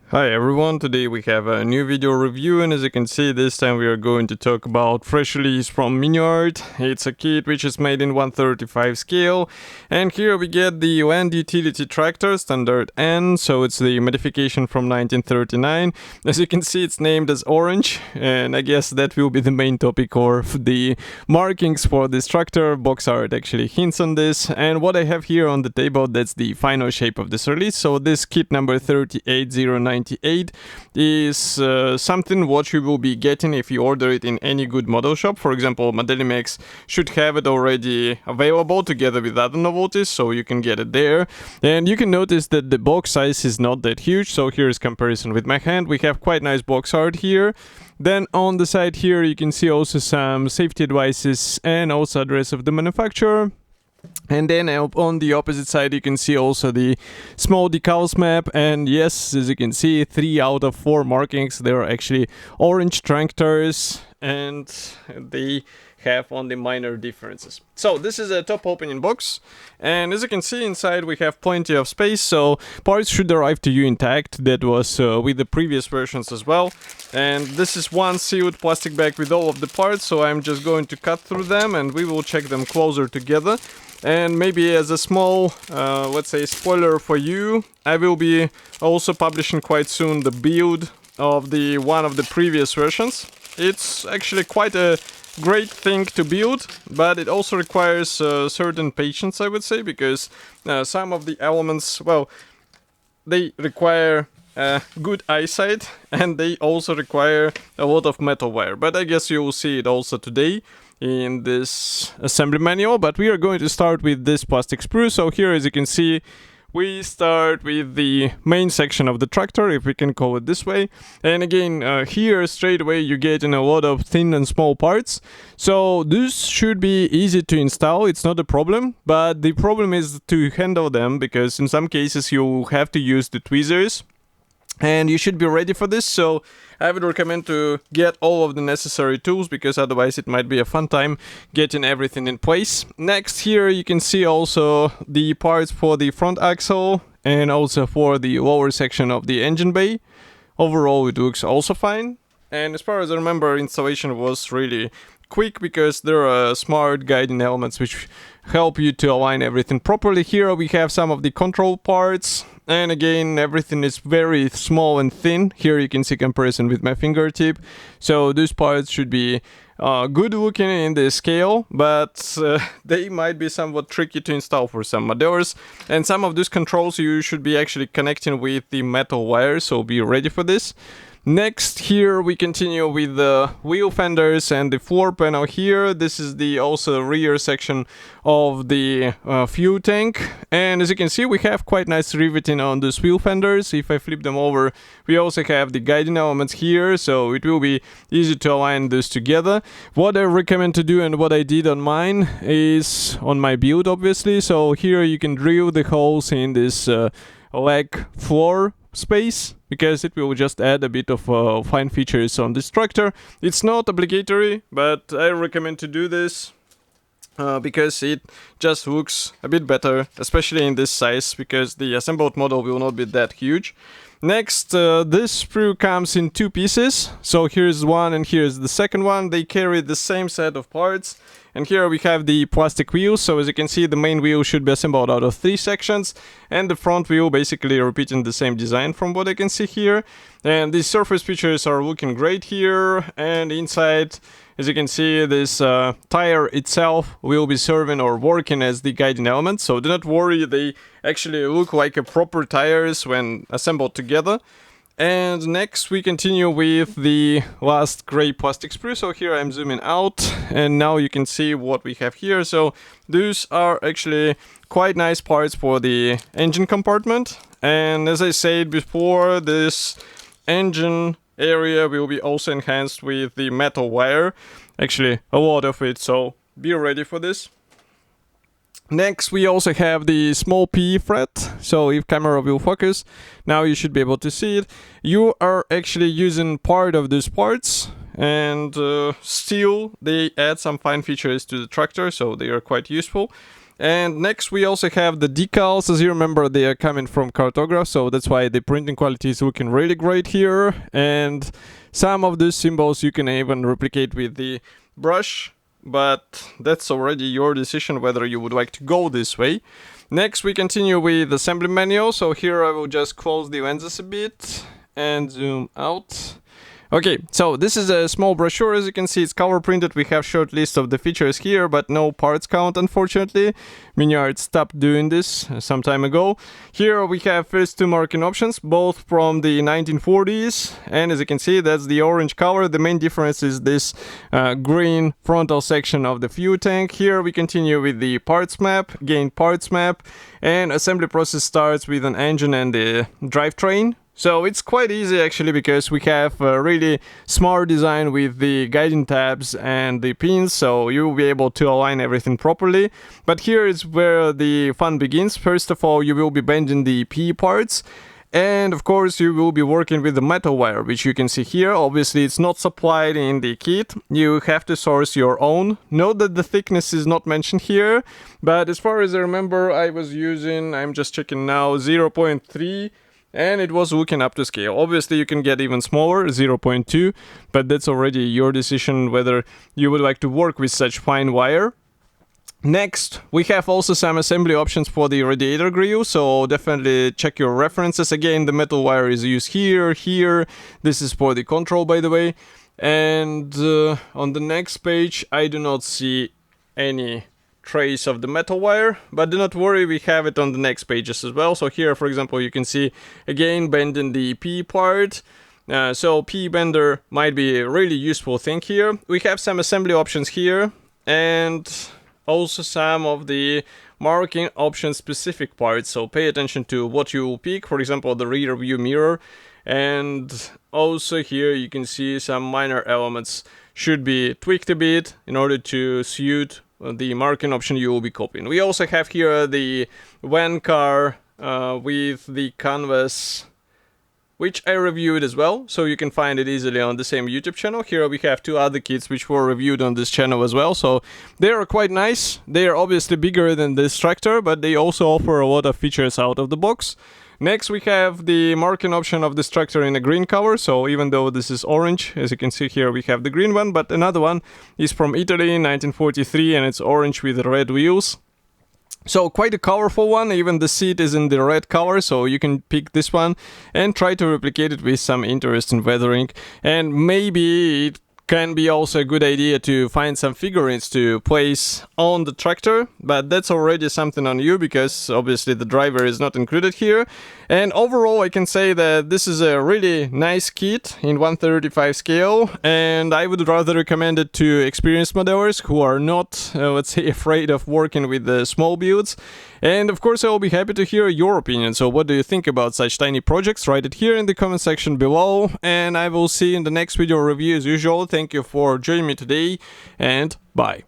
Hi everyone, today we have a new video review, and as you can see, this time we are going to talk about fresh release from Miniart. It's a kit which is made in 1/35 scale, and here we get the land utility tractor standard N, so it's the modification from 1939. As you can see, it's named as orange, and I guess that will be the main topic or the markings for this tractor. Box art actually hints on this, and what I have here on the table, that's the final shape of this release. So this kit number 38098 is something what you will be getting if you order it in any good model shop. For example, Modelimex should have it already available together with other novelties, so you can get it there. And you can notice that the box size is not that huge, so here's comparison with my hand. We have quite nice box art here. Then on the side here you can see also some safety advices and also address of the manufacturer. And then on the opposite side you can see also the small decals map, and yes, as you can see, 3 out of 4 markings, they are actually orange tractors, and they have only minor differences. So this is a top opening box, and as you can see inside we have plenty of space, so parts should arrive to you intact. That was with the previous versions as well. And this is one sealed plastic bag with all of the parts, so I'm just going to cut through them and we will check them closer together. And maybe as a small, let's say, spoiler for you, I will be also publishing quite soon the build of one of the previous versions. It's actually quite a great thing to build, but it also requires certain patience, I would say, because some of the elements, well, they require good eyesight, and they also require a lot of metal wire. But I guess you will see it also today in this assembly manual. But we are going to start with this plastic sprue. So here, as you can see, we start with the main section of the tractor, if we can call it this way. And again, here straight away you get in a lot of thin and small parts. So this should be easy to install, it's not a problem. But the problem is to handle them, because in some cases you have to use the tweezers. And you should be ready for this, so I would recommend to get all of the necessary tools, because otherwise it might be a fun time getting everything in place. Next, here you can see also the parts for the front axle and also for the lower section of the engine bay. Overall it looks also fine, and as far as I remember, installation was really quick, because there are smart guiding elements which help you to align everything properly. Here we have some of the control parts, and again everything is very small and thin. Here you can see comparison with my fingertip, so these parts should be good looking in the scale, but they might be somewhat tricky to install for some modelers. And some of these controls you should be actually connecting with the metal wire, so be ready for this. Next, here we continue with the wheel fenders and the floor panel here. This is the also rear section of the fuel tank, and as you can see we have quite nice riveting on these wheel fenders. If I flip them over, we also have the guiding elements here, so it will be easy to align this together. What I recommend to do, and what I did on mine, is on my build obviously. So here you can drill the holes in this leg floor space, because it will just add a bit of fine features on this tractor. It's not obligatory, but I recommend to do this because it just looks a bit better, especially in this size, because the assembled model will not be that huge. Next, this sprue comes in 2 pieces. So here's one and here's the second one. They carry the same set of parts. And here we have the plastic wheels. So as you can see, the main wheel should be assembled out of 3 sections, and the front wheel basically repeating the same design from what I can see here. And the surface features are looking great here, and inside, as you can see, this tire itself will be serving or working as the guiding element, so do not worry, they actually look like a proper tires when assembled together. And next we continue with the last gray plastic sprue. So here I'm zooming out, and now you can see what we have here. So these are actually quite nice parts for the engine compartment, and as I said before, this engine area will be also enhanced with the metal wire, actually a lot of it, so be ready for this. Next, we also have the small PE fret, so if camera will focus, now you should be able to see it. You are actually using part of these parts, and still they add some fine features to the tractor, so they are quite useful. And next we also have the decals. As you remember, they are coming from Cartograph, so that's why the printing quality is looking really great here. And some of these symbols you can even replicate with the brush, but that's already your decision whether you would like to go this way. Next we continue with the assembly manual. So here I will just close the lenses a bit and zoom out. Okay, so this is a small brochure. As you can see, it's color printed. We have short list of the features here, but no parts count, unfortunately. Miniart stopped doing this some time ago. Here we have first two marking options, both from the 1940s, and as you can see, that's the orange color. The main difference is this green frontal section of the fuel tank. Here we continue with the parts map, gain parts map, and assembly process starts with an engine and the drivetrain. So it's quite easy actually, because we have a really smart design with the guiding tabs and the pins, so you will be able to align everything properly. But here is where the fun begins. First of all, you will be bending the P parts, and of course you will be working with the metal wire, which you can see here. Obviously it's not supplied in the kit, you have to source your own. Note that the thickness is not mentioned here, but as far as I remember, I was using, I'm just checking now, 0.3, and it was looking up to scale. Obviously you can get even smaller, 0.2, but that's already your decision whether you would like to work with such fine wire. Next, we have also some assembly options for the radiator grill, so definitely check your references. Again, the metal wire is used here. This is for the control, by the way. And on the next page, I do not see any trace of the metal wire, but do not worry, we have it on the next pages as well. So here, for example, you can see again bending the P part. So P bender might be a really useful thing here. We have some assembly options here, and also some of the marking option specific parts, so pay attention to what you will pick. For example, the rear view mirror, and also here you can see some minor elements should be tweaked a bit in order to suit the marking option you will be copying. We also have here the van car with the canvas, which I reviewed as well, so you can find it easily on the same YouTube channel. Here we have two other kits which were reviewed on this channel as well, so they are quite nice. They are obviously bigger than this tractor, but they also offer a lot of features out of the box. Next we have the marking option of this tractor in a green color, so even though this is orange, as you can see here we have the green one, but another one is from Italy in 1943 and it's orange with red wheels. So quite a colorful one, even the seat is in the red color, so you can pick this one and try to replicate it with some interesting weathering. And maybe it can be also a good idea to find some figurines to place on the tractor, but that's already something on you, because obviously the driver is not included here. And overall I can say that this is a really nice kit in 1/35 scale, and I would rather recommend it to experienced modelers who are not, let's say, afraid of working with the small builds. And of course I will be happy to hear your opinion, so what do you think about such tiny projects? Write it here in the comment section below, and I will see you in the next video review as usual. Thank you for joining me today, and bye.